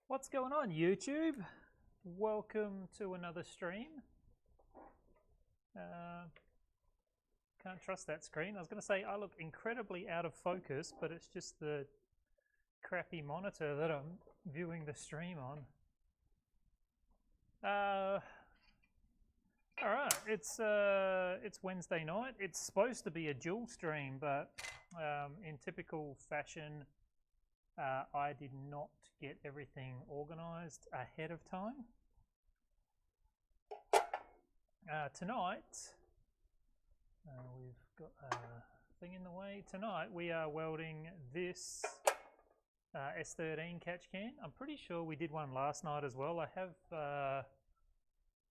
What's going on, YouTube? Welcome to another stream. Can't trust that screen. I was going to say I look incredibly out of focus, but it's just the crappy monitor that I'm viewing the stream on. All right, it's Wednesday night. It's supposed to be a dual stream, but in typical fashion, I did not get everything organized ahead of time. Tonight, we've got a thing in the way. Tonight we are welding this S13 catch can. I'm pretty sure we did one last night as well. I have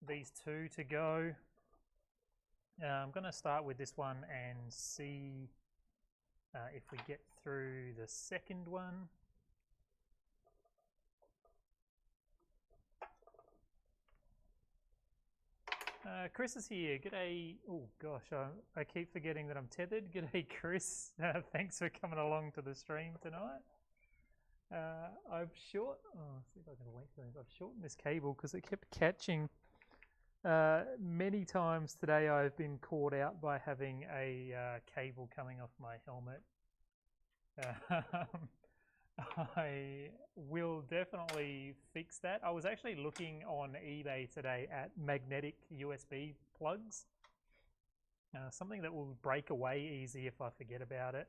these two to go. I'm going to start with this one and see if we get through the second one. Chris is here. G'day. Oh gosh, I keep forgetting that I'm tethered. G'day, Chris. Thanks for coming along to the stream tonight. I've see if I can link things. I've shortened this cable because it kept catching. Many times today I've been caught out by having a cable coming off my helmet. I will definitely fix that. I was actually looking on eBay today at magnetic USB plugs. Something that will break away easy if I forget about it.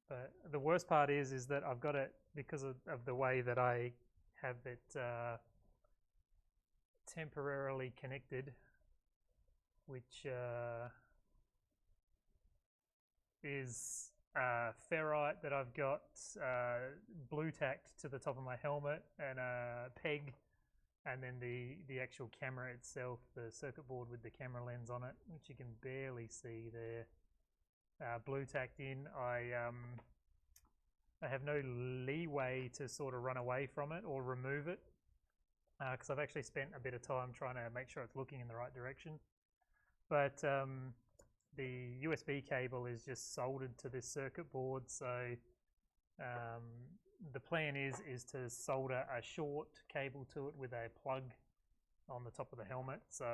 But the worst part is that I've got it because of the way that I have it temporarily connected, which is ferrite that I've got blue tacked to the top of my helmet, and a peg, and then the actual camera itself, the circuit board with the camera lens on it, which you can barely see there, blue tacked in. I have no leeway to sort of run away from it or remove it, because I've actually spent a bit of time trying to make sure it's looking in the right direction. But the USB cable is just soldered to this circuit board, so the plan is to solder a short cable to it with a plug on the top of the helmet, so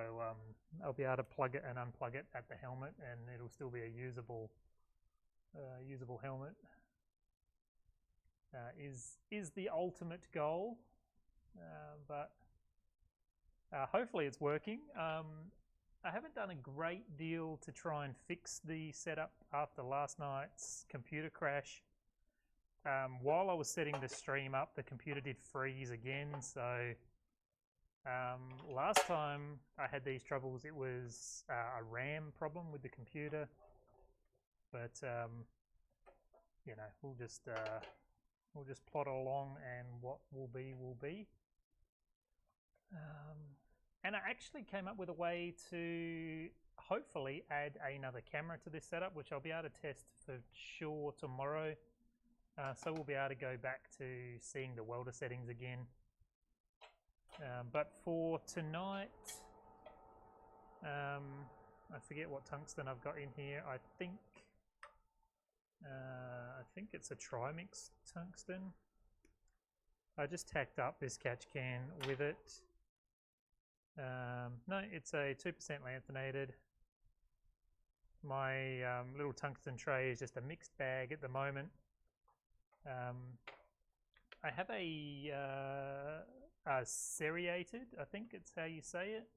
I'll be able to plug it and unplug it at the helmet, and it'll still be a usable helmet. Is the ultimate goal, but hopefully it's working. I haven't done a great deal to try and fix the setup after last night's computer crash. While I was setting the stream up, the computer did freeze again, so last time I had these troubles, it was a RAM problem with the computer, but you know, we'll just plod along, and what will be will be. And I actually came up with a way to hopefully add another camera to this setup, which I'll be able to test for sure tomorrow. So we'll be able to go back to seeing the welder settings again. But for tonight, I forget what tungsten I've got in here. I think it's a trimix tungsten. I just tacked up this catch can with it. No, it's a 2% lanthanated. My little tungsten tray is just a mixed bag at the moment. I have a serrated, I think it's how you say it,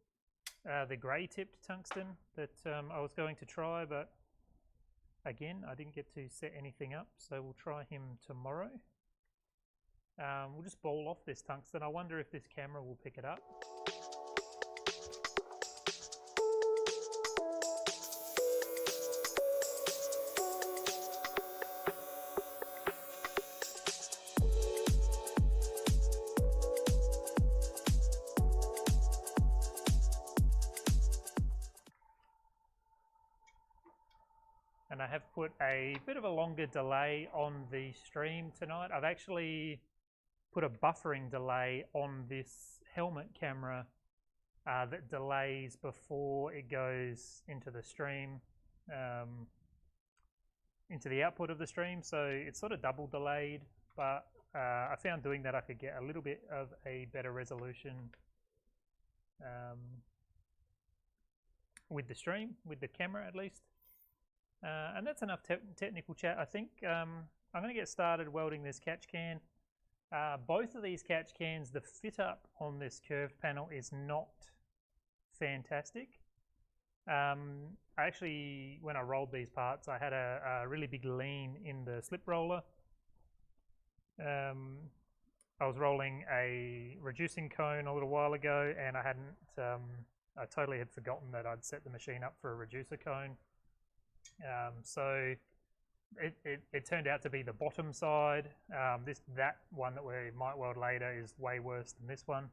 the grey tipped tungsten that I was going to try, but again I didn't get to set anything up, so we'll try him tomorrow. We'll just bowl off this tungsten. I wonder if this camera will pick it up. And I have put a bit of a longer delay on the stream tonight. I've actually put a buffering delay on this helmet camera that delays before it goes into the stream, into the output of the stream. So it's sort of double delayed, but I found doing that I could get a little bit of a better resolution with the stream, with the camera at least. And that's enough technical chat. I think I'm going to get started welding this catch can. Both of these catch cans, the fit up on this curved panel is not fantastic. Actually, when I rolled these parts, I had a really big lean in the slip roller. I was rolling a reducing cone a little while ago, and I hadn't, I totally had forgotten that I'd set the machine up for a reducer cone. So it turned out to be the bottom side. That one that we might weld later is way worse than this one.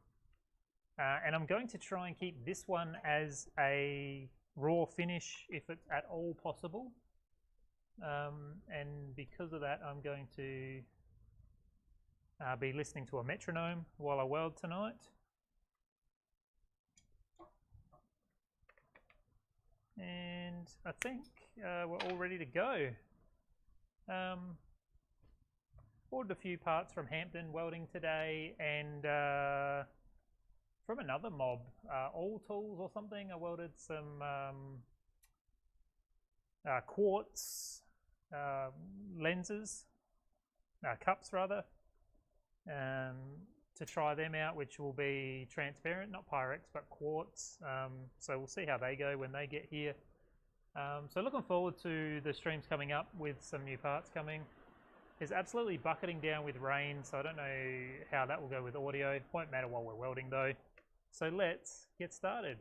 And I'm going to try and keep this one as a raw finish if it's at all possible. And because of that, I'm going to be listening to a metronome while I weld tonight. And I think we're all ready to go. Ordered a few parts from Hampton Welding today, and from another mob, All Tools or something. I welded some quartz lenses, cups rather, to try them out, which will be transparent, not Pyrex, but quartz. So we'll see how they go when they get here. So looking forward to the streams coming up with some new parts coming. It's absolutely bucketing down with rain, so I don't know how that will go with audio. Won't matter while we're welding though. So let's get started.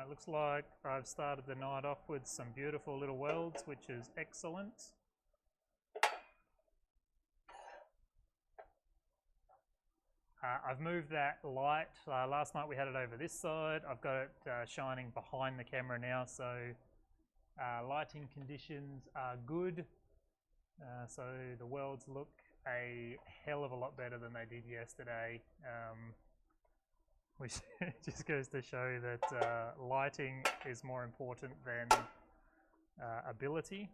Looks like I've started the night off with some beautiful little welds, which is excellent. I've moved that light. Last night we had it over this side. I've got it shining behind the camera now, so lighting conditions are good. So the welds look a hell of a lot better than they did yesterday, which just goes to show that lighting is more important than ability.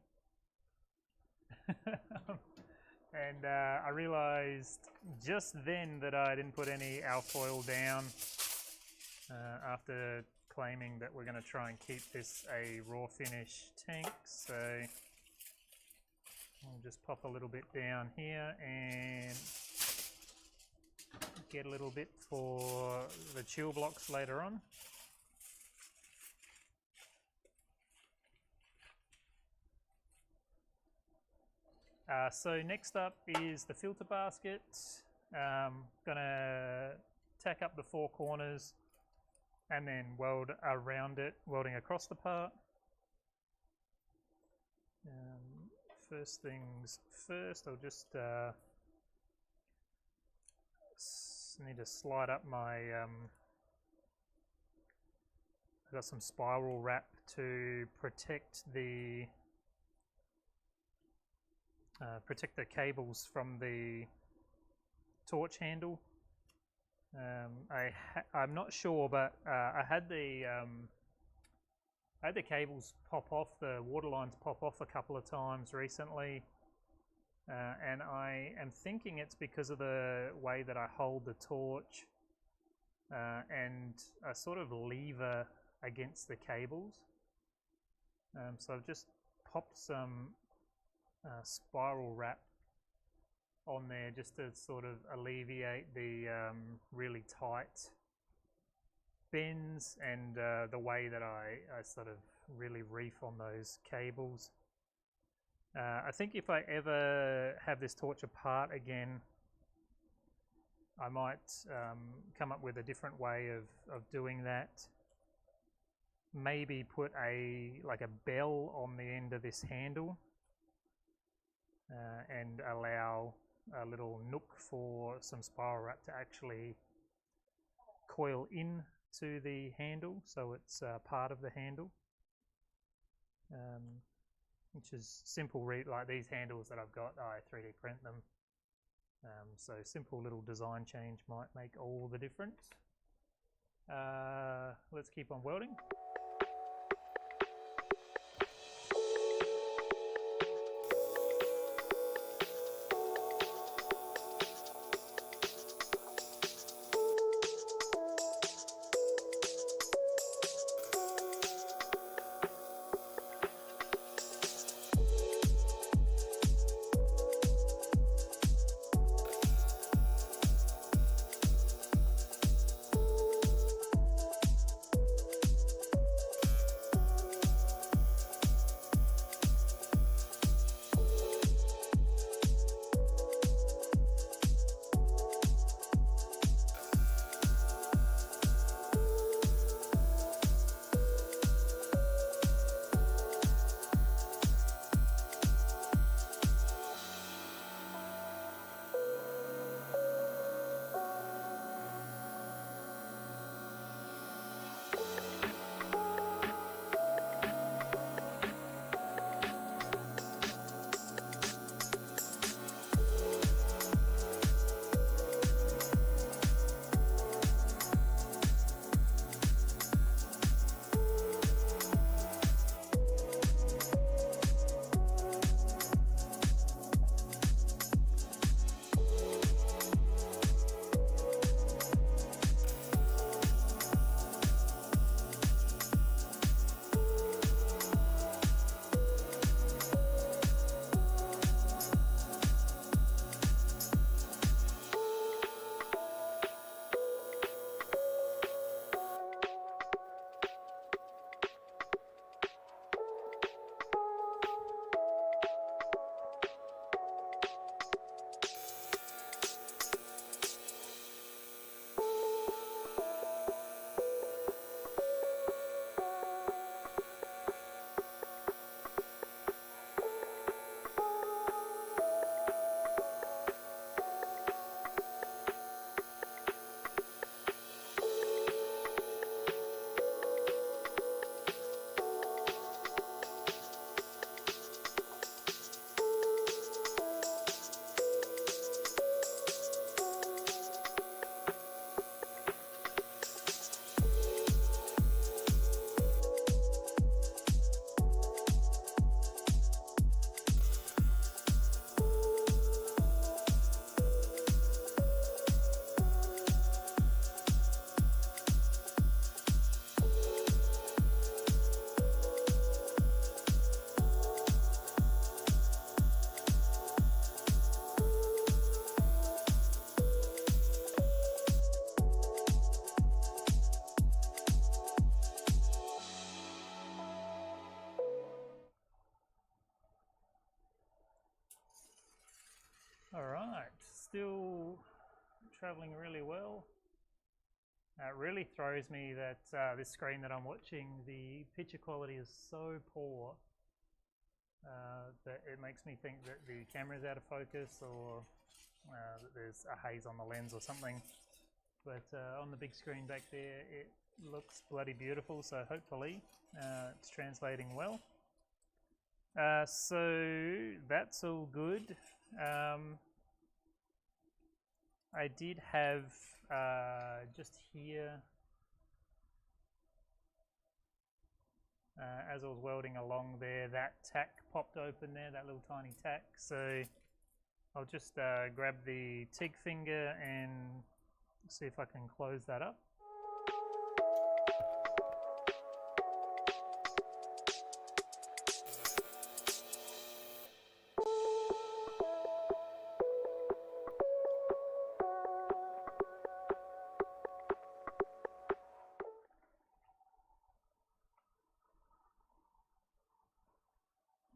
And I realized just then that I didn't put any alfoil down after claiming that we're going to try and keep this a raw finish tank. So I'll just pop a little bit down here and get a little bit for the chill blocks later on. So next up is the filter basket. Gonna tack up the 4 corners and then weld around it, welding across the part. First things first, I'll just need to slide up my, I've got some spiral wrap to protect the cables from the torch handle. I'm not sure, but I had the cables pop off, the water lines pop off a couple of times recently, and I am thinking it's because of the way that I hold the torch and a sort of lever against the cables. So I've just popped some spiral wrap on there just to sort of alleviate the really tight bends and the way that I sort of really reef on those cables. I think if I ever have this torch apart again, I might come up with a different way of doing that. Maybe put like a bell on the end of this handle and allow a little nook for some spiral wrap to actually coil in to the handle, so it's part of the handle, which is simple. Like these handles that I've got, I 3D print them, so simple little design change might make all the difference. Let's keep on welding. Alright, still traveling really well. It really throws me that this screen that I'm watching, the picture quality is so poor that it makes me think that the camera's out of focus or that there's a haze on the lens or something. But on the big screen back there, it looks bloody beautiful, so hopefully it's translating well. So that's all good. I did have just here, as I was welding along there, that tack popped open there, that little tiny tack. So I'll just grab the TIG finger and see if I can close that up.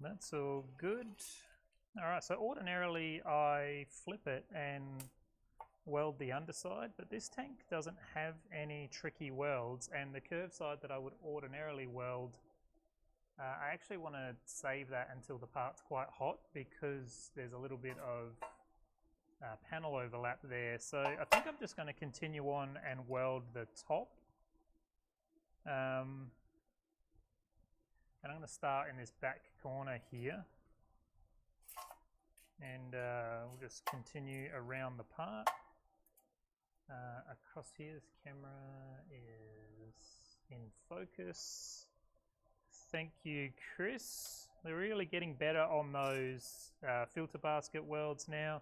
That's all good. Alright, so ordinarily I flip it and weld the underside, but this tank doesn't have any tricky welds, and the curved side that I would ordinarily weld, I actually want to save that until the part's quite hot because there's a little bit of panel overlap there. So I think I'm just going to continue on and weld the top. And I'm going to start in this back corner here, and we'll just continue around the part. Across here, this camera is in focus. Thank you, Chris. They're really getting better on those filter basket welds now.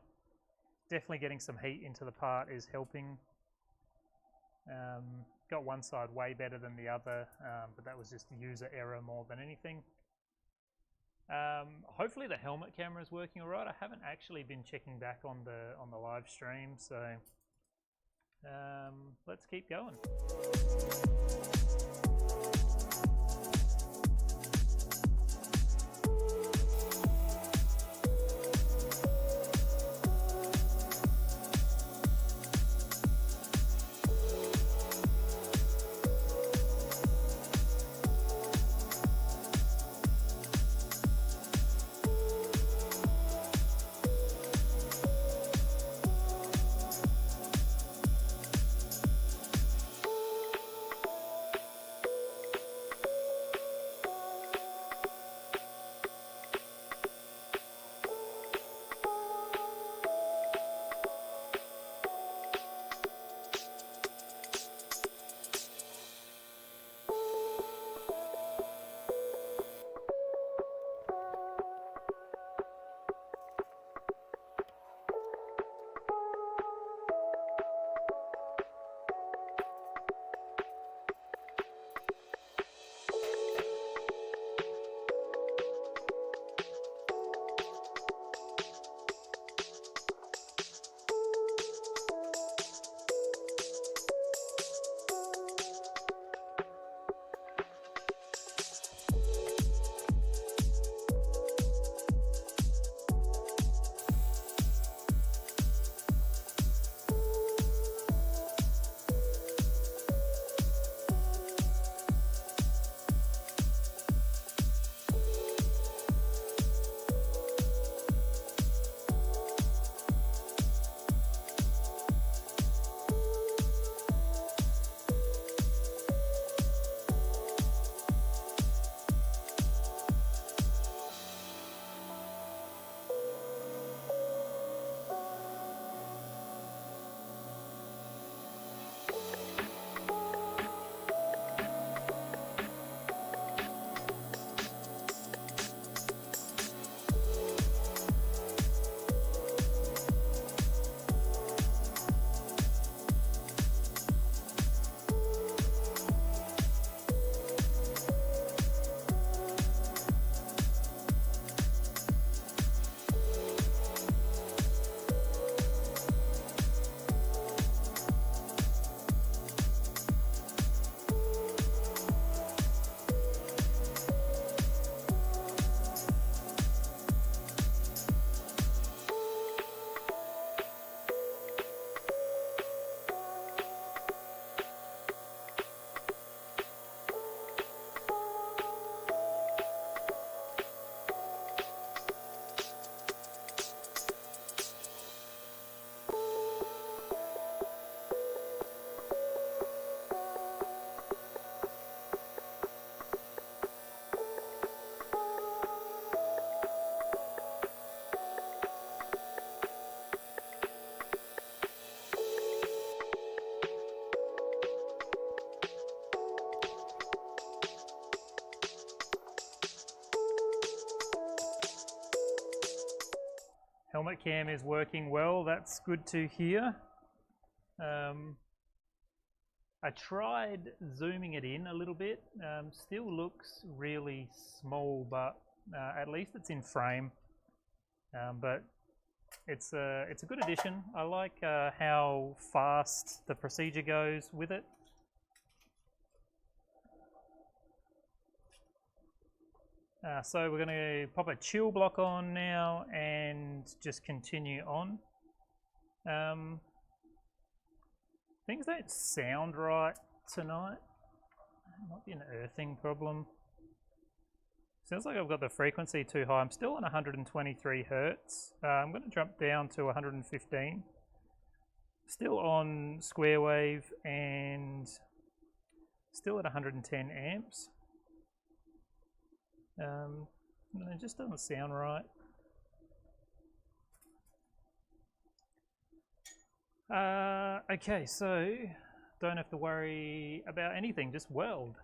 Definitely getting some heat into the part is helping. Got one side way better than the other, but that was just user error more than anything. Hopefully the helmet camera is working all right. I haven't actually been checking back on the live stream, so let's keep going. Helmet cam is working well, that's good to hear. I tried zooming it in a little bit, still looks really small, but at least it's in frame. But it's a good addition. I like how fast the procedure goes with it. So we're going to pop a chill block on now and just continue on. Things don't sound right tonight. Might be an earthing problem. Sounds like I've got the frequency too high. I'm still on 123 Hertz. I'm going to jump down to 115. Still on square wave and still at 110 amps. It just doesn't sound right. Okay, so don't have to worry about anything, just weld.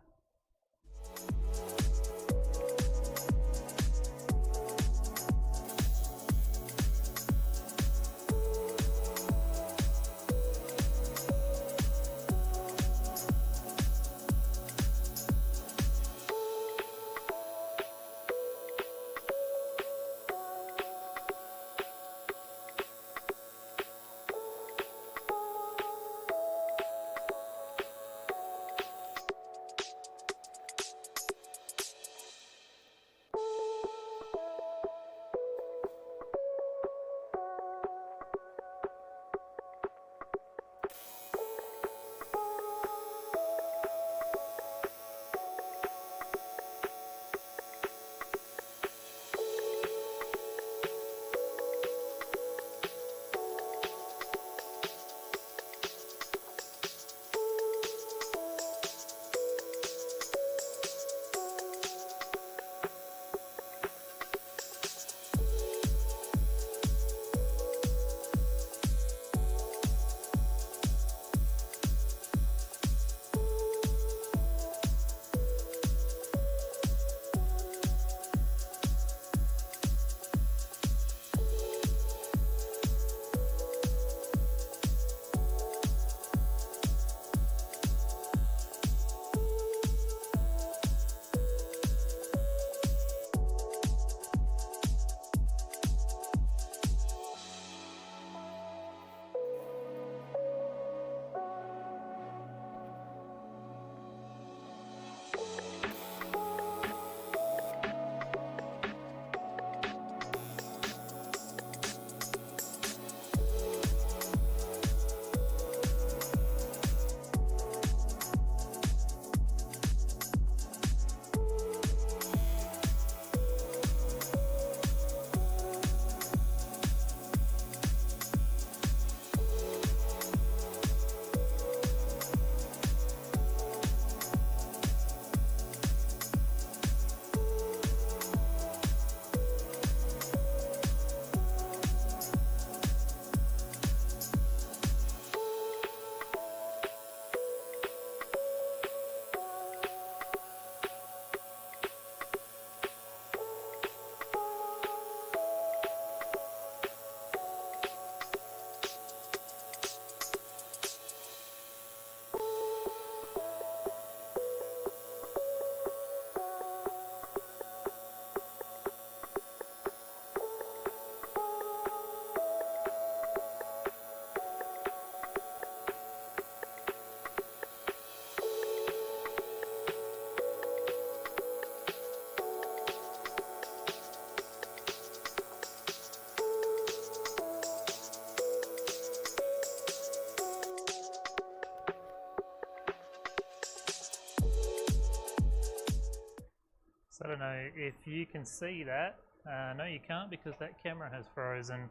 So I don't know if you can see that. No, you can't because that camera has frozen.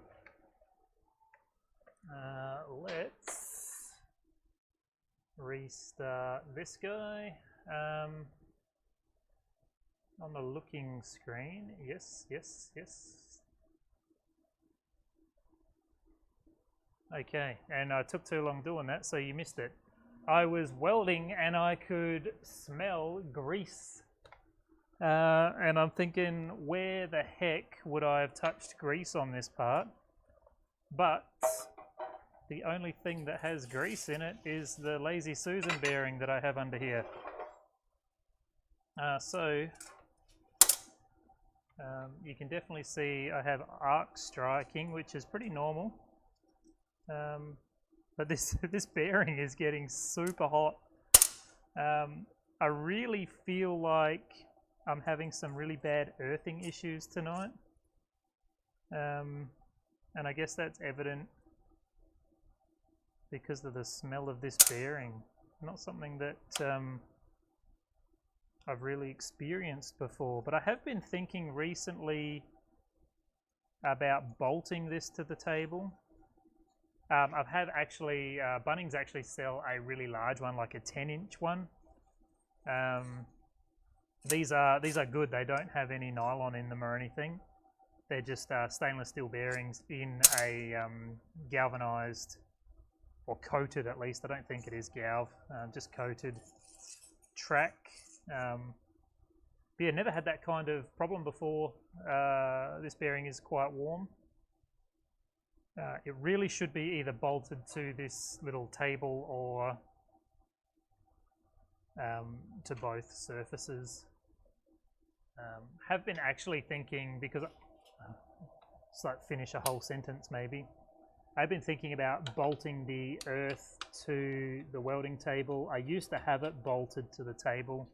Let's restart this guy. On the looking screen, yes. Okay, and I took too long doing that, so you missed it. I was welding and I could smell grease. And I'm thinking, where the heck would I have touched grease on this part? but the only thing that has grease in it is the Lazy Susan bearing that I have under here. You can definitely see I have arc striking, which is pretty normal. But this bearing is getting super hot. I really feel like I'm having some really bad earthing issues tonight. And I guess that's evident because of the smell of this bearing. Not something that I've really experienced before, but I have been thinking recently about bolting this to the table. I've had actually, Bunnings actually sell a really large one, like a 10-inch one. These are good. They don't have any nylon in them or anything. They're just stainless steel bearings in a galvanized, or coated at least. I don't think it is galv, just coated track. But yeah, never had that kind of problem before. This bearing is quite warm. It really should be either bolted to this little table or to both surfaces. Have been actually thinking, because it's like finish a whole sentence maybe. I've been thinking about bolting the earth to the welding table. I used to have it bolted to the table.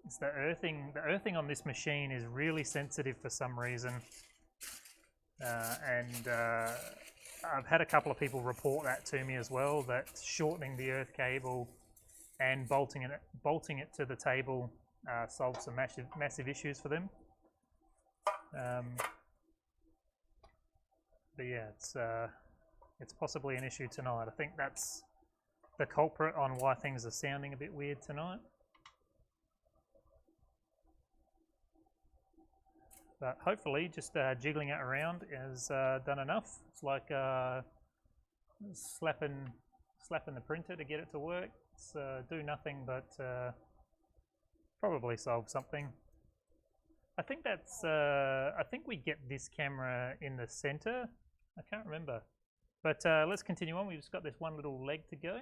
It's the earthing on this machine is really sensitive for some reason. And I've had a couple of people report that to me as well, that shortening the earth cable and bolting it to the table solves some massive issues for them. But yeah, it's possibly an issue tonight. I think that's the culprit on why things are sounding a bit weird tonight. But hopefully just jiggling it around has done enough. It's like slapping the printer to get it to work. It's do nothing but probably solve something. I think that's I think we get this camera in the center. I can't remember. But let's continue on. We've just got this one little leg to go.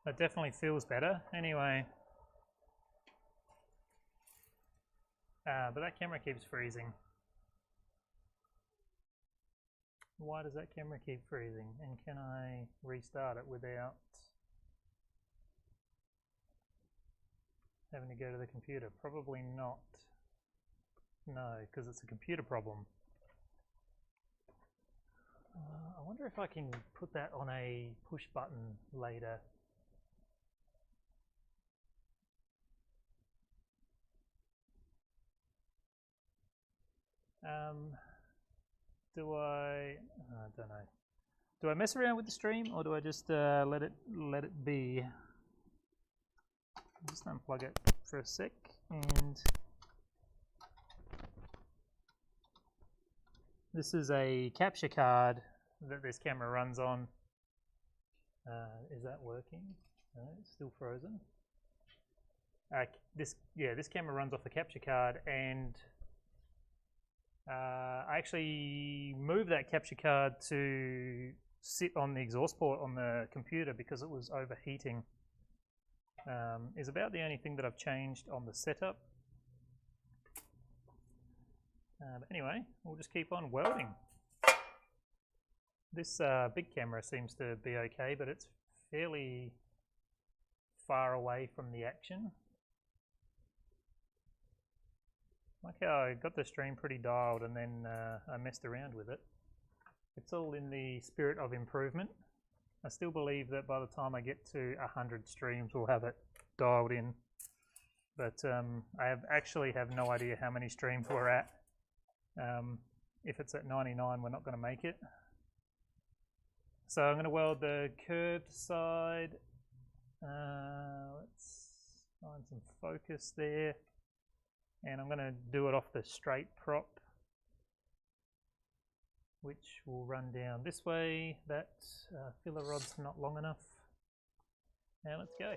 That definitely feels better. Anyway, but that camera keeps freezing. Why does that camera keep freezing? And can I restart it without having to go to the computer? Probably not. No, because it's a computer problem. I wonder if I can put that on a push button later. I don't know. Do I mess around with the stream, or do I just let it be? I'll just unplug it for a sec, and this is a capture card that this camera runs on. Is that working? No, it's still frozen. This camera runs off a capture card, and I actually moved that capture card to sit on the exhaust port on the computer because it was overheating. Is about the only thing that I've changed on the setup. But anyway, we'll just keep on welding. This big camera seems to be okay, but it's fairly far away from the action. Like how I got the stream pretty dialed and then I messed around with it. It's all in the spirit of improvement. I still believe that by the time I get to 100 streams, we'll have it dialed in. But I actually have no idea how many streams we're at. If it's at 99, we're not going to make it. So I'm going to weld the curved side. Let's find some focus there. And I'm going to do it off the straight prop, which will run down this way. That filler rod's not long enough. Now let's go.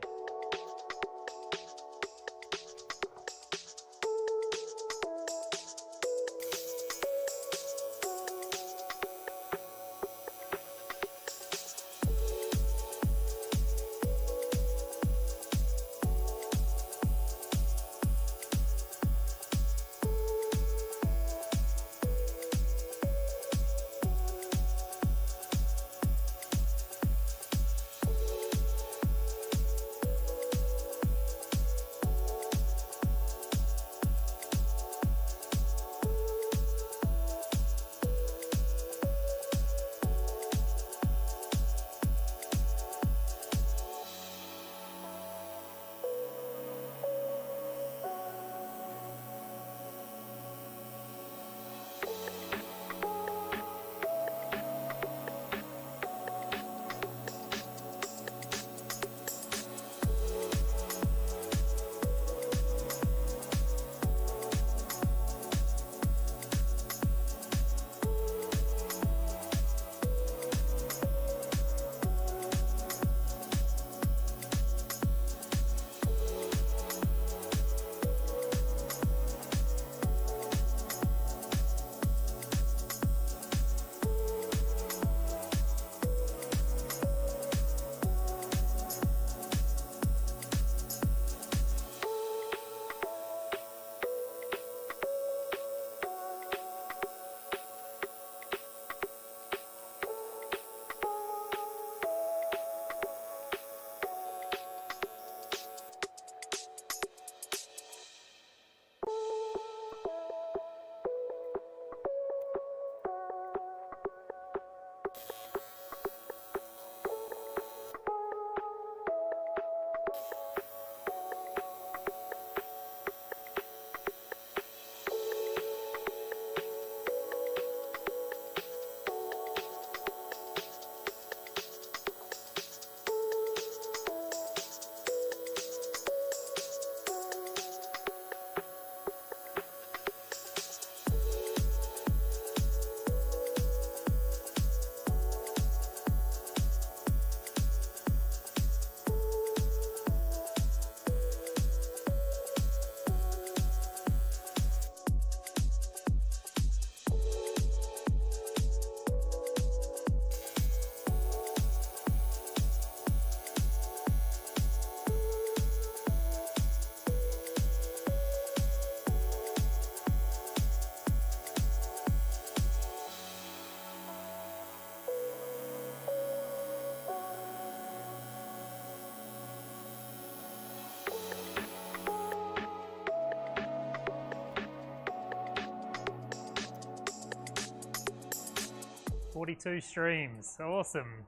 "42 streams, awesome."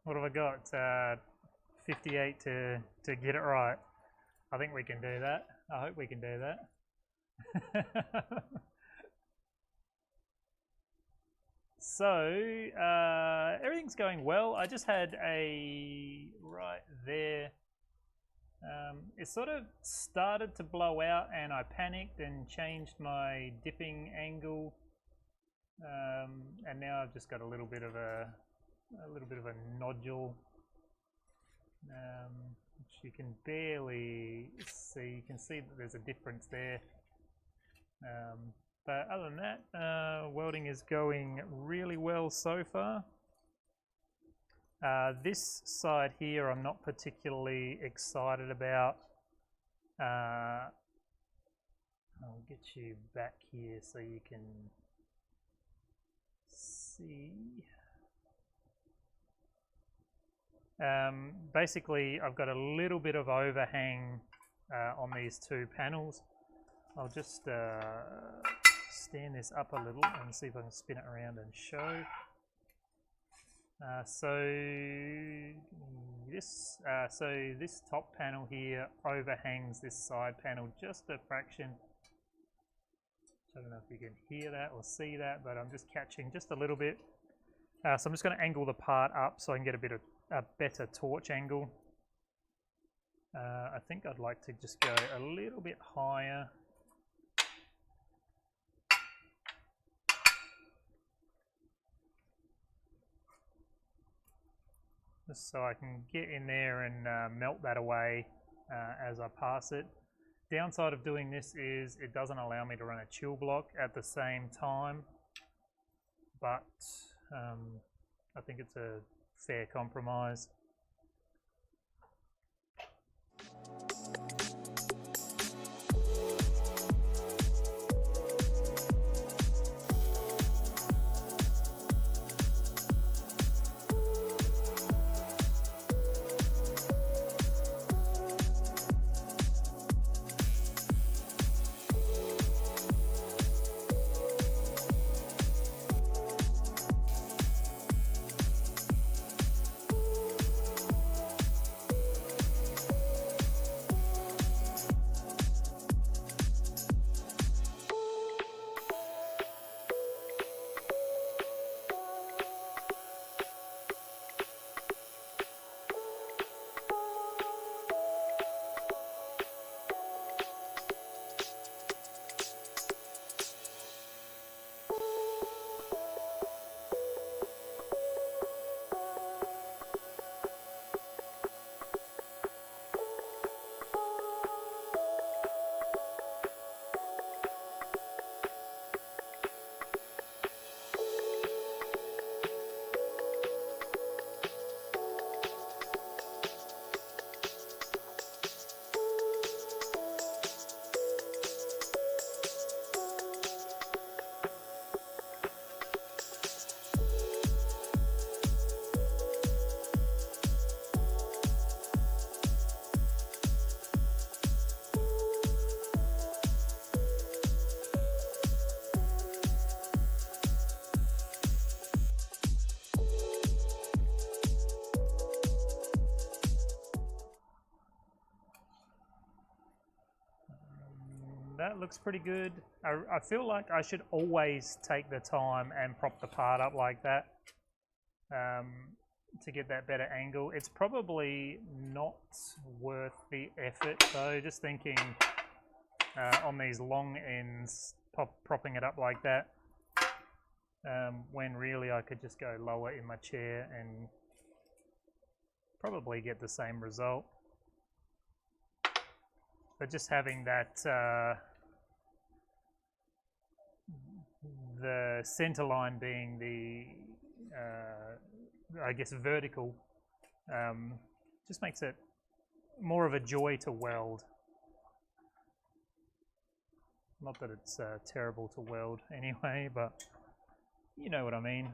What have I got? 58 to get it right. I think we can do that. I hope we can do that. So everything's going well. I just had a right there. It sort of started to blow out, and I panicked and changed my dipping angle. And now I've just got a little bit of a nodule, which you can barely see. You can see that there's a difference there. But other than that, welding is going really well so far. This side here I'm not particularly excited about. I'll get you back here so you can see. Basically I've got a little bit of overhang on these two panels. I'll just stand this up a little and see if I can spin it around and show. So this top panel here overhangs this side panel just a fraction. I don't know if you can hear that or see that, but I'm just catching just a little bit. So I'm just going to angle the part up so I can get a better torch angle. I think I'd like to just go a little bit higher. Just so I can get in there and melt that away as I pass it. Downside of doing this is it doesn't allow me to run a chill block at the same time, but I think it's a fair compromise. That looks pretty good. I feel like I should always take the time and prop the part up like that to get that better angle. It's probably not worth the effort though, just thinking on these long ends, propping it up like that, when really I could just go lower in my chair and probably get the same result. But just having that, the center line being the, I guess, vertical, just makes it more of a joy to weld. Not that it's terrible to weld anyway, but you know what I mean.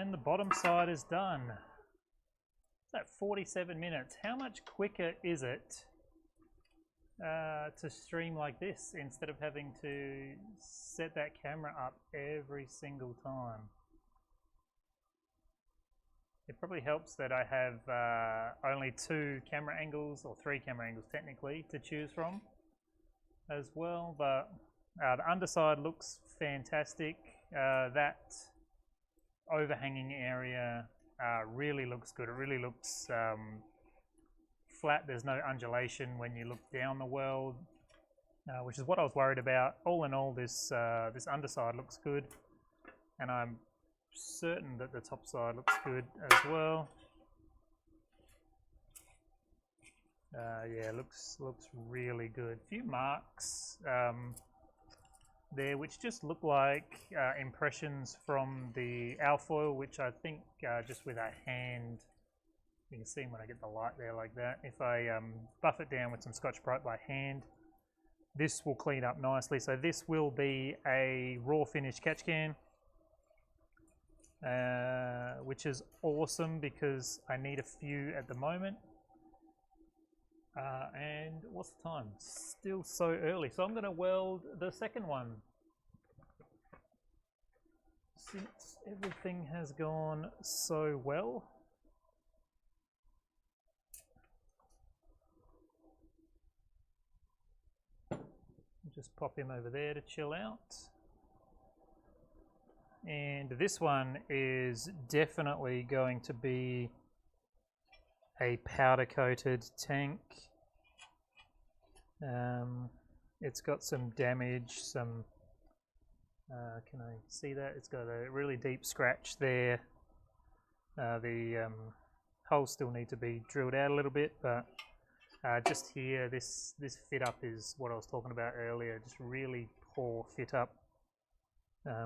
And the bottom side is done. It's at 47 minutes. How much quicker is it to stream like this instead of having to set that camera up every single time? It probably helps that I have only 2 camera angles, or 3 camera angles technically, to choose from as well, but the underside looks fantastic. That overhanging area really looks good. It really looks flat. There's no undulation when you look down the weld, which is what I was worried about. All in all, this underside looks good, and I'm certain that the top side looks good as well. Yeah, looks really good. A few marks there, which just look like impressions from the alfoil, which I think just with a hand, you can see when I get the light there like that. If I buff it down with some Scotch-Brite by hand, this will clean up nicely. So this will be a raw finish catch can, which is awesome because I need a few at the moment. And what's the time? Still so early. So I'm going to weld the second one. Since everything has gone so well. Just pop him over there to chill out. And this one is definitely going to be a powder coated tank. It's got some damage, some can I see that? It's got a really deep scratch there. The holes still need to be drilled out a little bit, but just here, this fit up is what I was talking about earlier, just really poor fit up,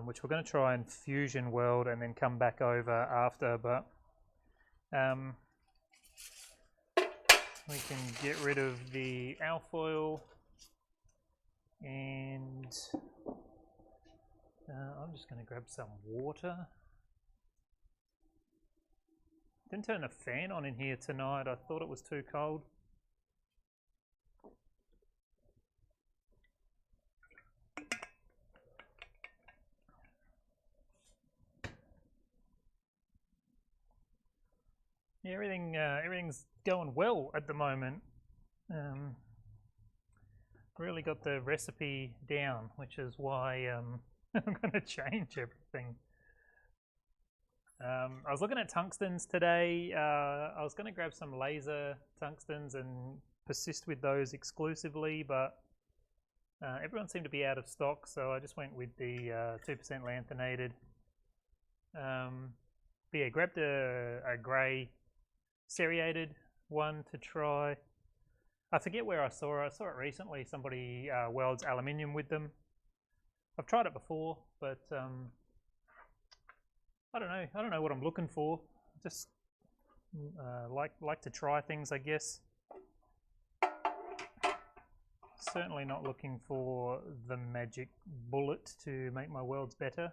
which we're going to try and fusion weld and then come back over after, but we can get rid of the alfoil, and I'm just going to grab some water. Didn't turn the fan on in here tonight. I thought it was too cold. Yeah, everything's going well at the moment. Really got the recipe down, which is why I'm going to change everything. I was looking at tungstens today. I was going to grab some laser tungstens and persist with those exclusively, but everyone seemed to be out of stock, so I just went with the 2% lanthanated. But yeah, grabbed a grey serrated one to try. I forget where I saw it. I saw it recently. Somebody welds aluminium with them. I've tried it before, but I don't know. I don't know what I'm looking for. Just like to try things, I guess. Certainly not looking for the magic bullet to make my welds better.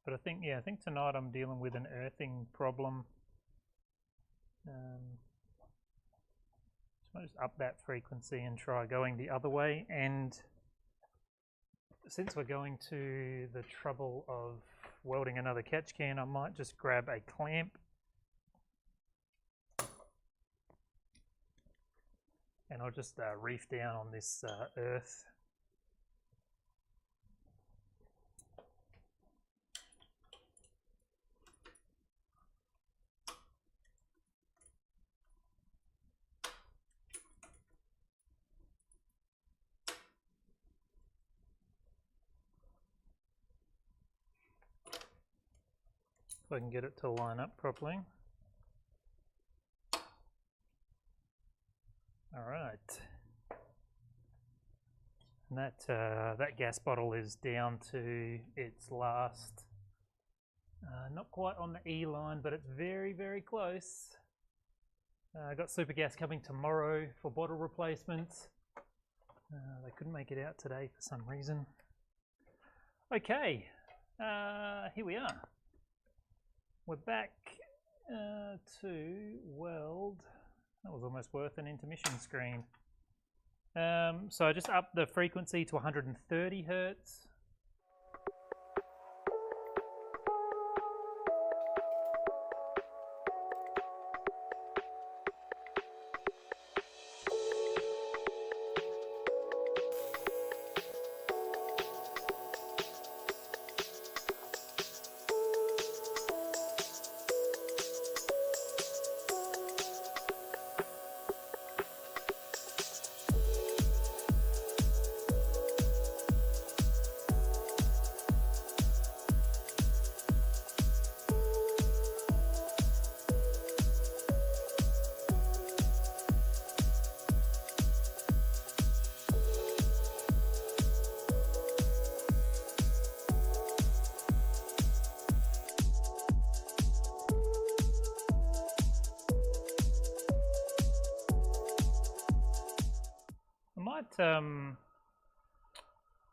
But I think tonight I'm dealing with an earthing problem. So I'll just up that frequency and try going the other way. And since we're going to the trouble of welding another catch can, I might just grab a clamp and I'll just reef down on this earth. If I can get it to line up properly. All right, and that gas bottle is down to its last, not quite on the E line, but it's very, very close. I got super gas coming tomorrow for bottle replacements. They couldn't make it out today for some reason. Okay. Here we are. We're back to weld. That was almost worth an intermission screen. So I just upped the frequency to 130 hertz.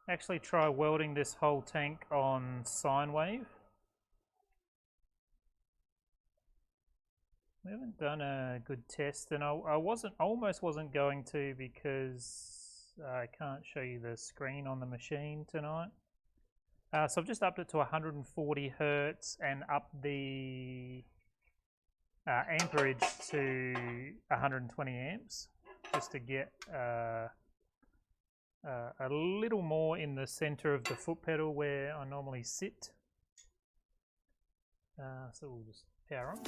Actually try welding this whole tank on sine wave. We haven't done a good test, and I almost wasn't going to because I can't show you the screen on the machine tonight. So I've just upped it to 140 hertz and up the amperage to 120 amps just to get a little more in the center of the foot pedal where I normally sit. So we'll just power on.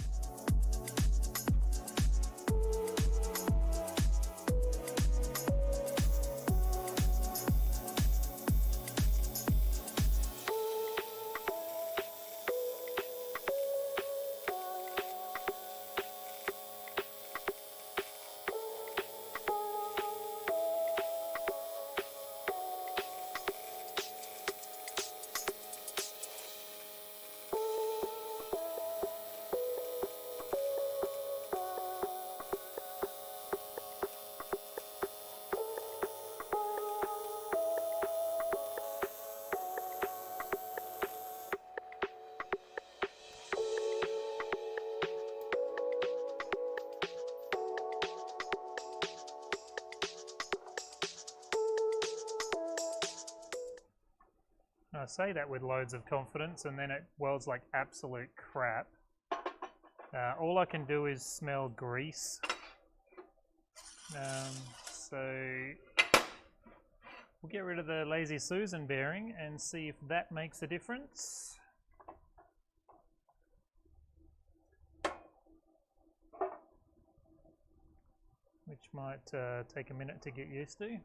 I say that with loads of confidence and then it welds like absolute crap. All I can do is smell grease. So we'll get rid of the Lazy Susan bearing and see if that makes a difference. Which might take a minute to get used to.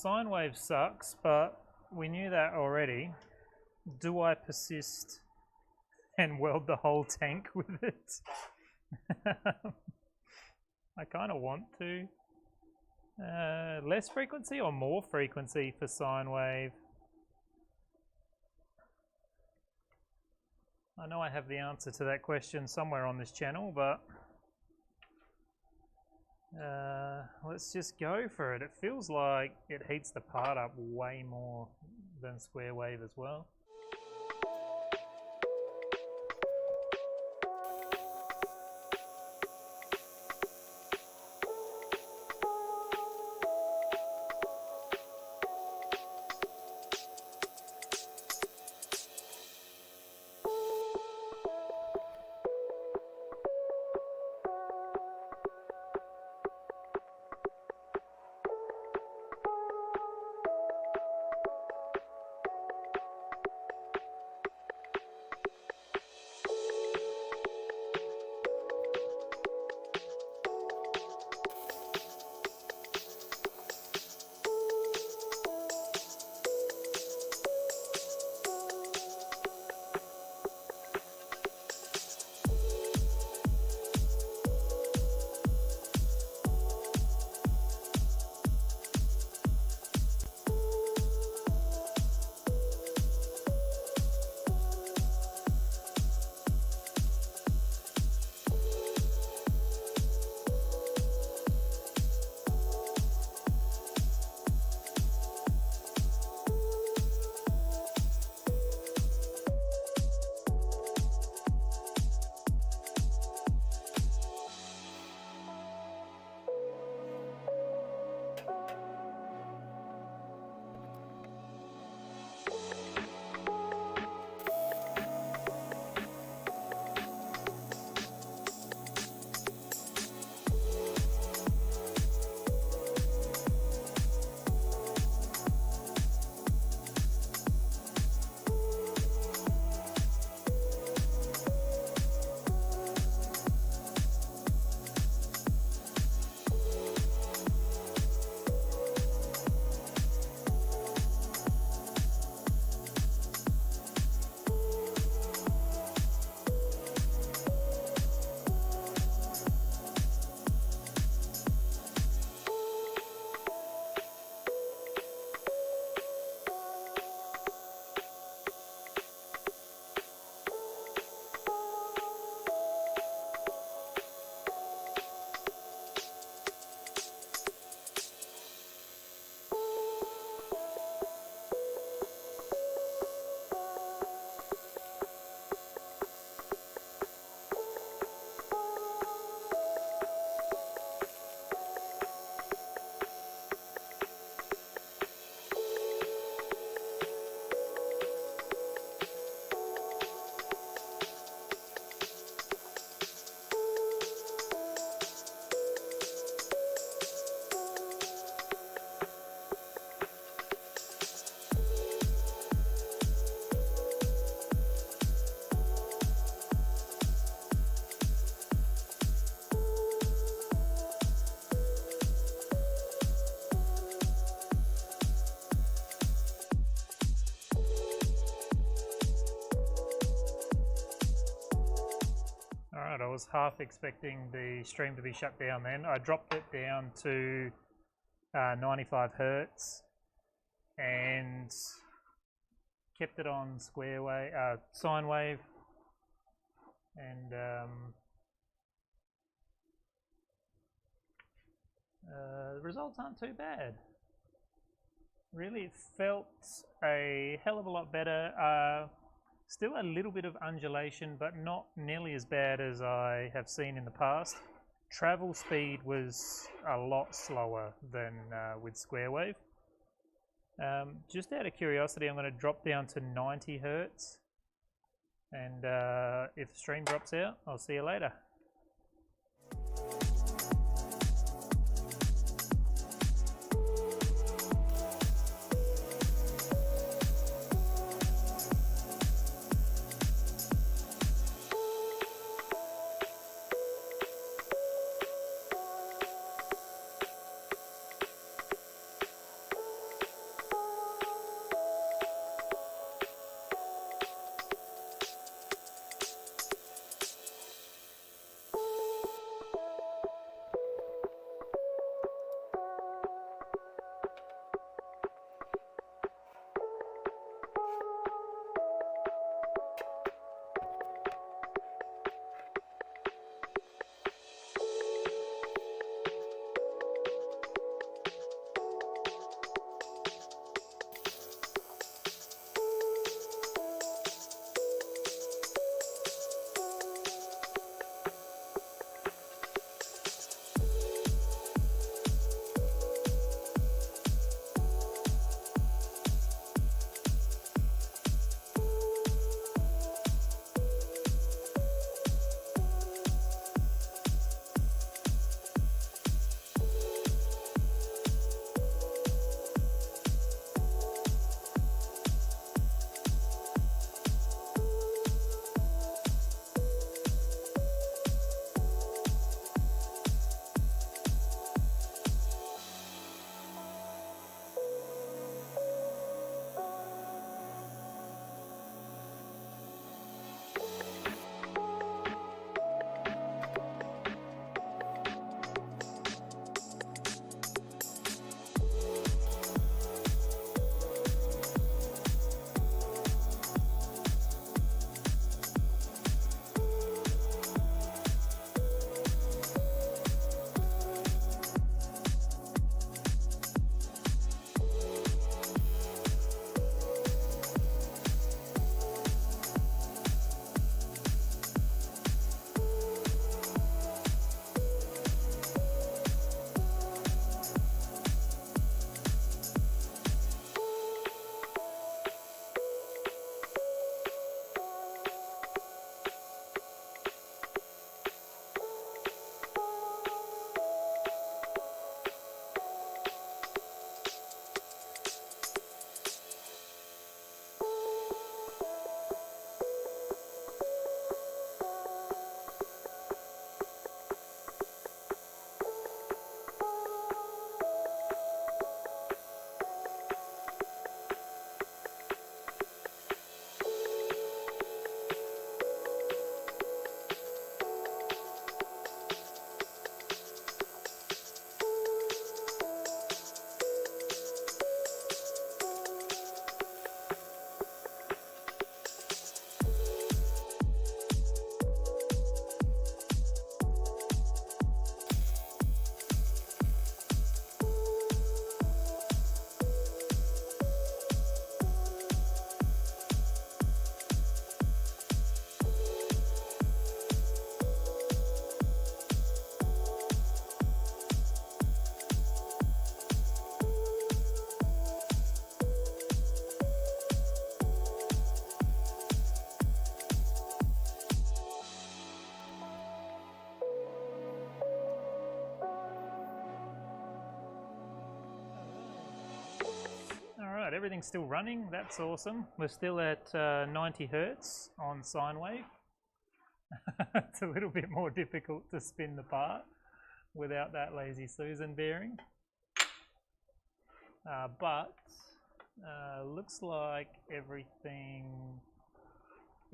sine wave sucks, but we knew that already. Do I persist and weld the whole tank with it? I kind of want to. Less frequency or more frequency for sine wave? I know I have the answer to that question somewhere on this channel, but let's just go for it. It feels like it heats the part up way more than square wave as well. Alright, I was half expecting the stream to be shut down then. I dropped it down to 95 Hertz and kept it on square wave, sine wave, and the results aren't too bad. Really, it felt a hell of a lot better. Still a little bit of undulation, but not nearly as bad as I have seen in the past. Travel speed was a lot slower than with square wave. Just out of curiosity, I'm going to drop down to 90 Hertz, and if the stream drops out, I'll see you later. everything's still running. That's awesome. We're still at 90 hertz on sine wave. It's a little bit more difficult to spin the part without that lazy Susan bearing. But looks like everything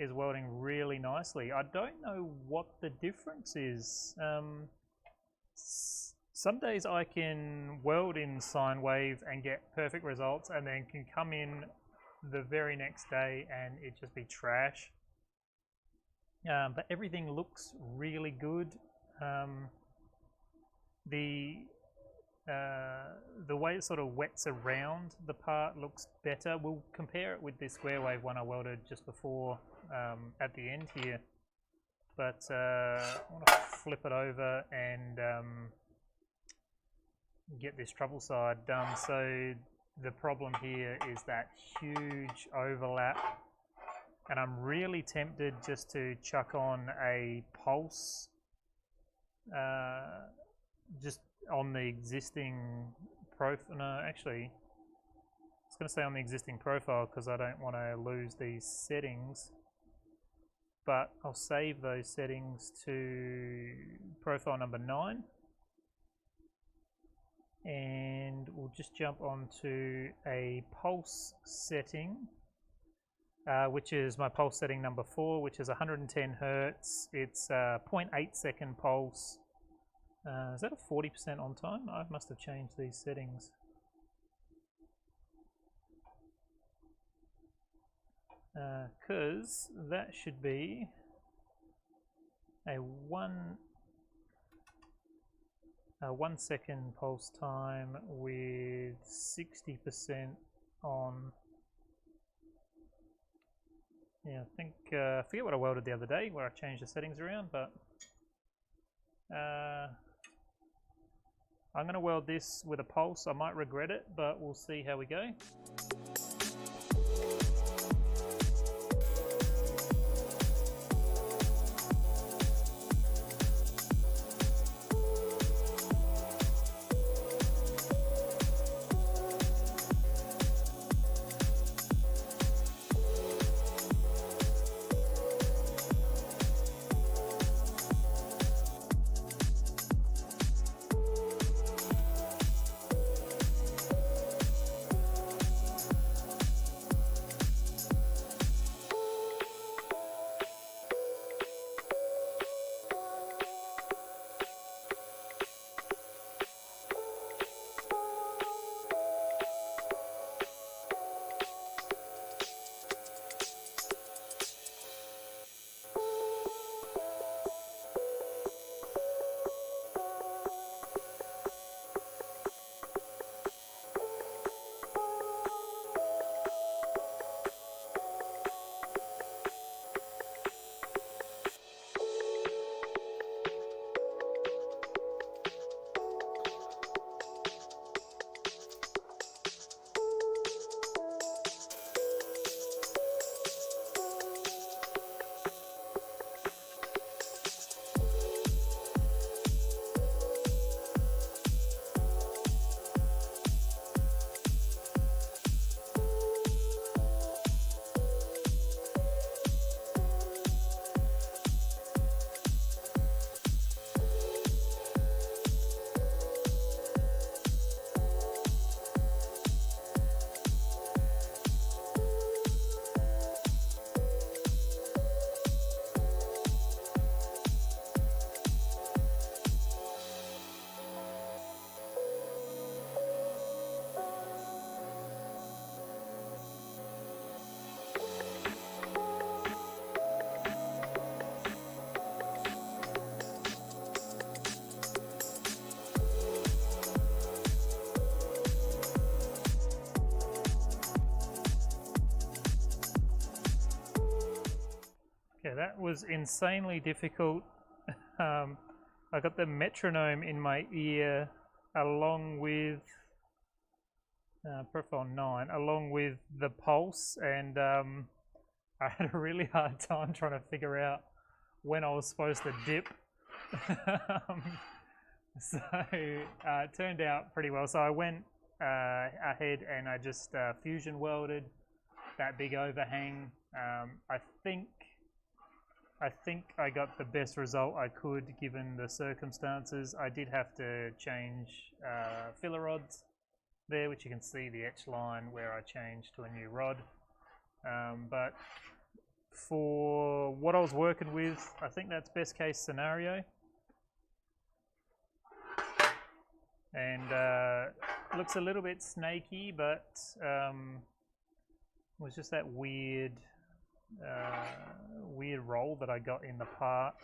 is welding really nicely. I don't know what the difference is. Some days I can weld in sine wave and get perfect results, and then can come in the very next day and it just be trash. But everything looks really good. The way it sort of wets around the part looks better. We'll compare it with the square wave one I welded just before at the end here. But I want to flip it over and get this trouble side done. So the problem here is that huge overlap, and I'm really tempted just to chuck on a pulse just on the existing profile. No, actually, I was going to say on the existing profile because I don't want to lose these settings, but I'll save those settings to profile number 9, and we'll just jump onto a pulse setting, which is my pulse setting number 4, which is 110 hertz. It's a 0.8 second pulse. Is that a 40% on time? I must have changed these settings. Because that should be a 1 second pulse time with 60% on. Yeah, I think I forget what I welded the other day where I changed the settings around, but I'm going to weld this with a pulse. I might regret it, but we'll see how we go. Yeah, that was insanely difficult. I got the metronome in my ear along with profile 9, along with the pulse, and I had a really hard time trying to figure out when I was supposed to dip. So it turned out pretty well. So I went ahead and I just fusion welded that big overhang. I think I got the best result I could given the circumstances. I did have to change filler rods there, which you can see the etch line where I changed to a new rod. But for what I was working with, I think that's best case scenario. And looks a little bit snaky, but it was just that weird roll that I got in the part.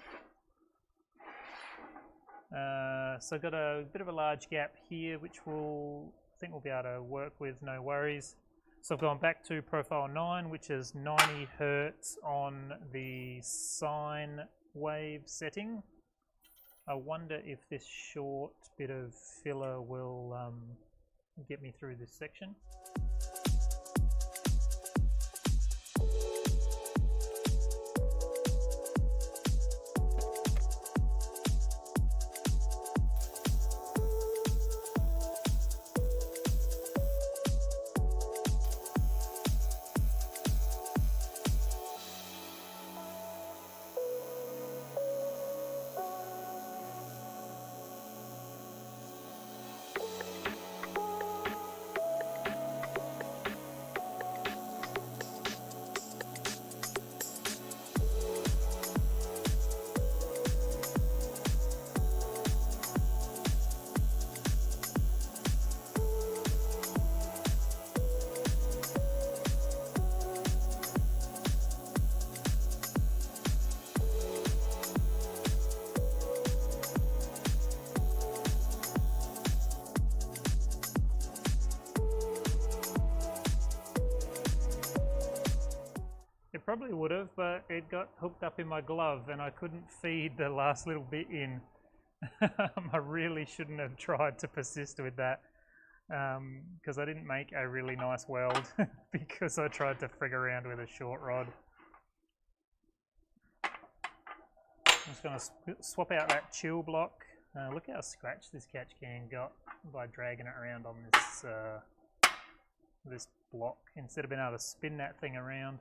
So I've got a bit of a large gap here, which I think we'll be able to work with, no worries. So I've gone back to profile 9, which is 90 Hertz on the sine wave setting. I wonder if this short bit of filler will get me through this section. Probably would have, but it got hooked up in my glove and I couldn't feed the last little bit in. I really shouldn't have tried to persist with that because I didn't make a really nice weld because I tried to frig around with a short rod. I'm just going to swap out that chill block. Look how scratched this catch can got by dragging it around on this this block instead of being able to spin that thing around.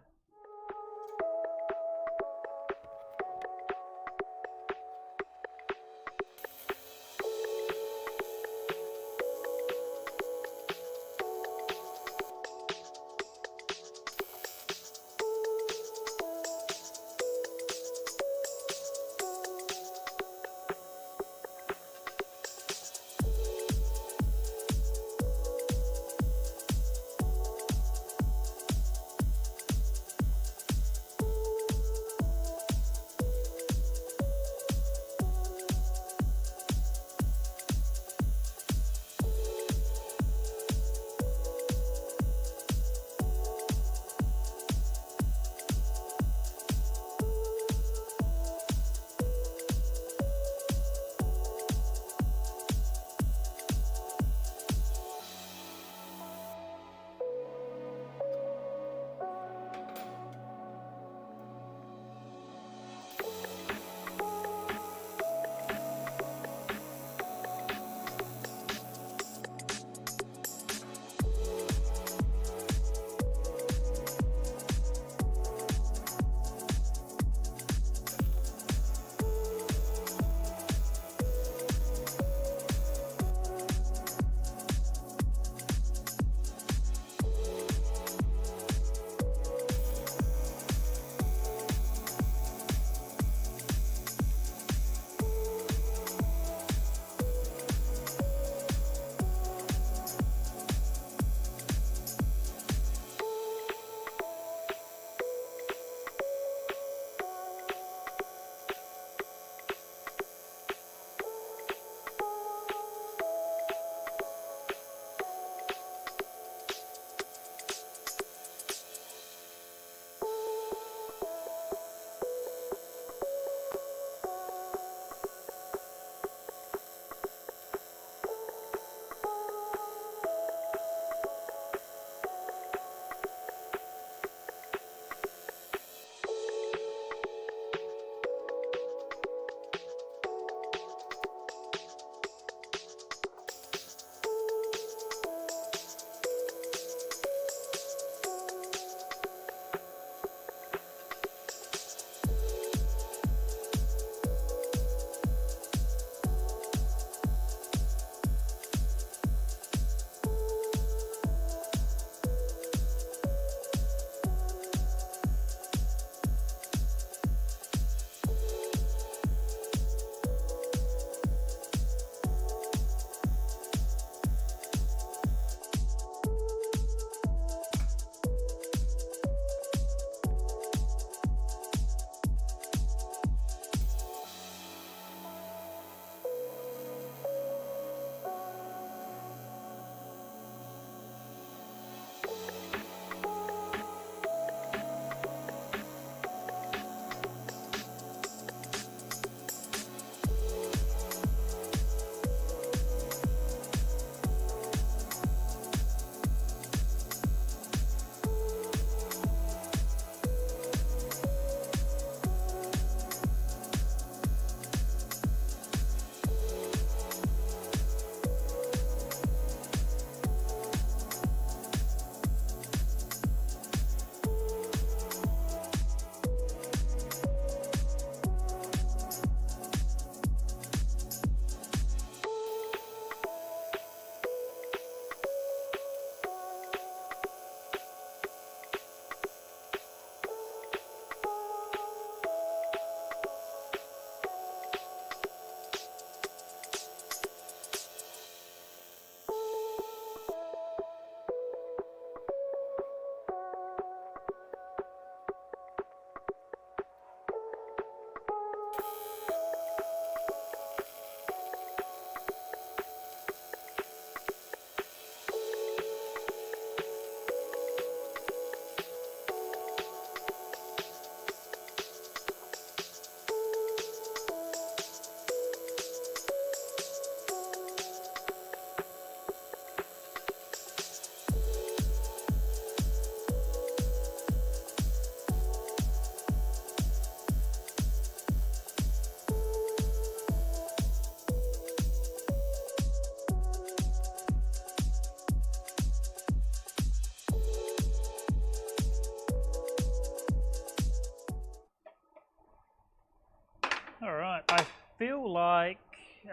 Alright, I feel like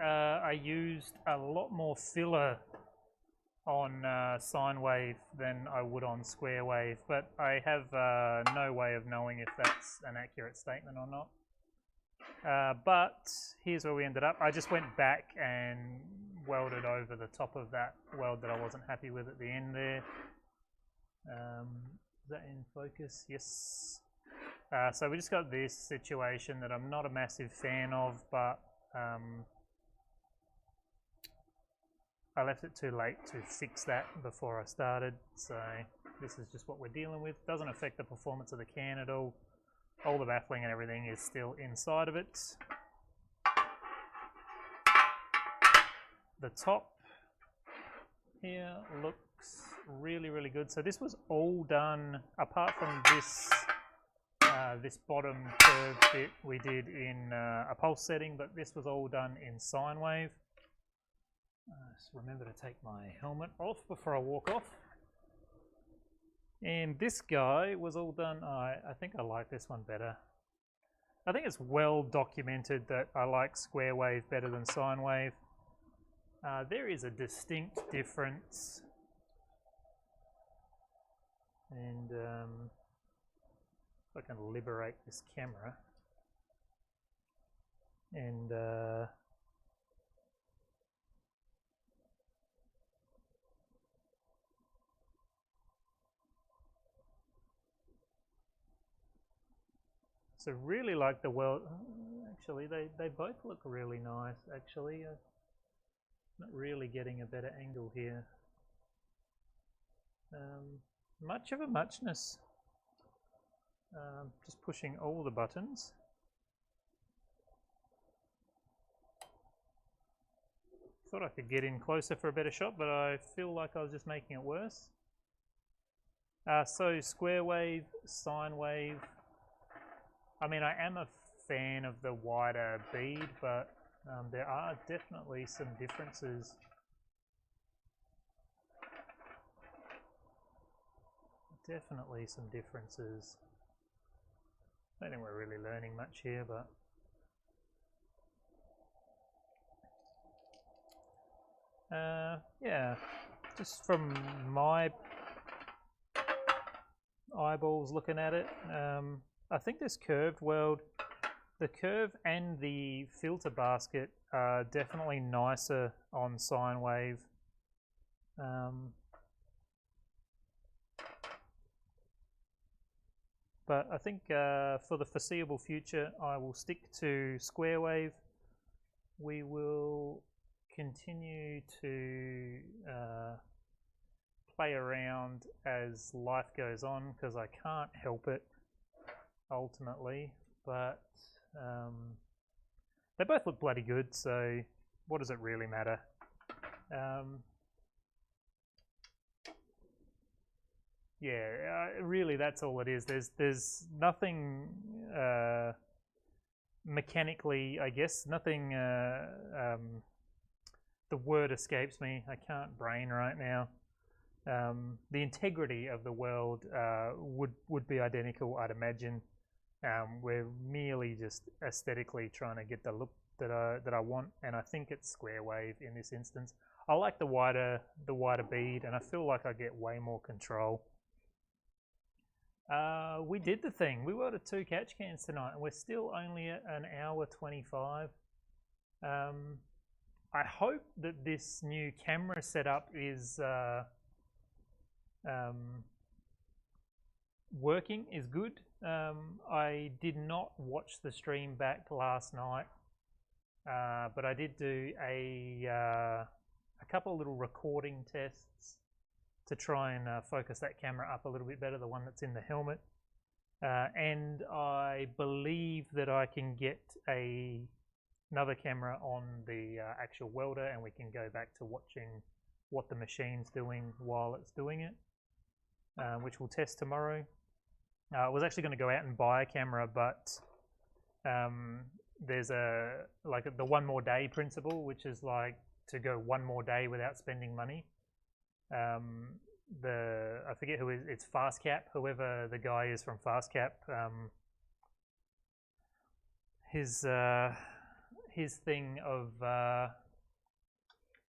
I used a lot more filler on sine wave than I would on square wave, but I have no way of knowing if that's an accurate statement or not. But here's where we ended up. I just went back and welded over the top of that weld that I wasn't happy with at the end there. Is that in focus? Yes. So we just got this situation that I'm not a massive fan of, but I left it too late to fix that before I started, so this is just what we're dealing with. Doesn't affect the performance of the can at all. All the baffling and everything is still inside of it. The top here looks really, really good. So this was all done, apart from this this bottom curve bit we did in a pulse setting, but this was all done in sine wave. Just remember to take my helmet off before I walk off. And this guy was all done, I think I like this one better. I think it's well documented that I like square wave better than sine wave. There is a distinct difference. And if I can liberate this camera. And so really like the weld. Actually, they both look really nice. Actually, not really getting a better angle here. Much of a muchness. Just pushing all the buttons. Thought I could get in closer for a better shot, but I feel like I was just making it worse. So square wave, sine wave. I mean, I am a fan of the wider bead, but there are definitely some differences. Definitely some differences. I don't think we're really learning much here, but yeah, just from my eyeballs looking at it, I think this curved weld, the curve and the filter basket are definitely nicer on sine wave. But I think for the foreseeable future, I will stick to square wave. We will continue to play around as life goes on, because I can't help it ultimately, but they both look bloody good, so what does it really matter? Yeah, really that's all it is. There's nothing mechanically, I guess, nothing, the word escapes me, I can't brain right now. The integrity of the weld would be identical, I'd imagine. We're merely just aesthetically trying to get the look that I want, and I think it's square wave in this instance. I like the wider bead, and I feel like I get way more control. We did the thing. We welded 2 catch cans tonight, and we're still only at an hour 25. I hope that this new camera setup is working, is good. I did not watch the stream back last night, but I did do a couple of little recording tests to try and focus that camera up a little bit better, the one that's in the helmet. And I believe that I can get another camera on the actual welder, and we can go back to watching what the machine's doing while it's doing it, which we'll test tomorrow. I was actually going to go out and buy a camera, but there's like the one more day principle, which is like to go one more day without spending money. I forget who it's FastCap, whoever the guy is from FastCap. his thing of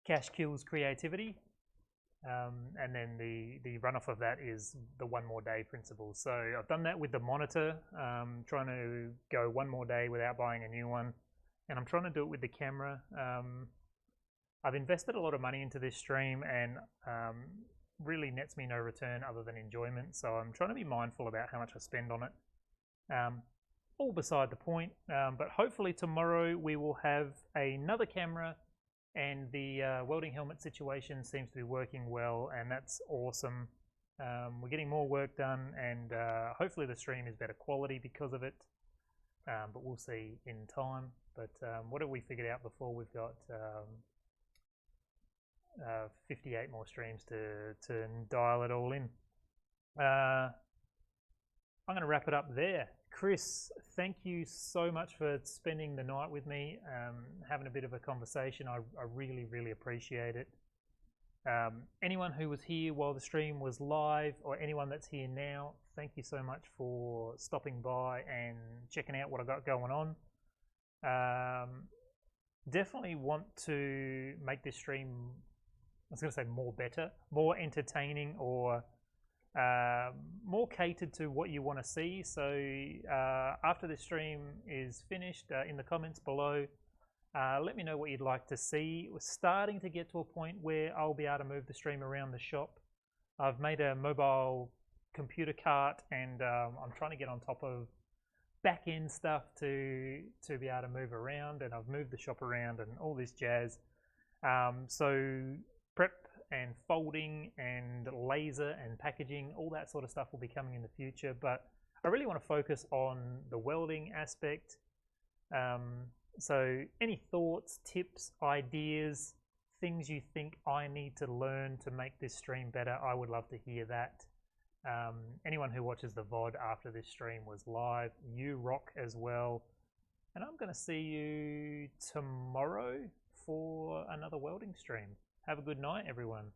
cash kills creativity. And then the runoff of that is the one more day principle. So I've done that with the monitor, trying to go one more day without buying a new one, and I'm trying to do it with the camera. I've invested a lot of money into this stream, and really nets me no return other than enjoyment. So I'm trying to be mindful about how much I spend on it. All beside the point, but hopefully tomorrow we will have another camera, and the welding helmet situation seems to be working well, and that's awesome. We're getting more work done, and hopefully the stream is better quality because of it, but we'll see in time. But what have we figured out before? We've got 58 more streams to dial it all in. I'm going to wrap it up there. Chris, thank you so much for spending the night with me, having a bit of a conversation. I really, really appreciate it. Anyone who was here while the stream was live, or anyone that's here now, thank you so much for stopping by and checking out what I got going on. Definitely want to make this stream, I was going to say more entertaining, or more catered to what you want to see. So after this stream is finished, in the comments below, let me know what you'd like to see. We're starting to get to a point where I'll be able to move the stream around the shop. I've made a mobile computer cart, and I'm trying to get on top of back-end stuff to be able to move around, and I've moved the shop around and all this jazz. So prep and folding and laser and packaging, all that sort of stuff will be coming in the future, but I really want to focus on the welding aspect. So any thoughts, tips, ideas, things you think I need to learn to make this stream better, I would love to hear that. Anyone who watches the VOD after this stream was live, you rock as well. And I'm going to see you tomorrow for another welding stream. Have a good night, everyone.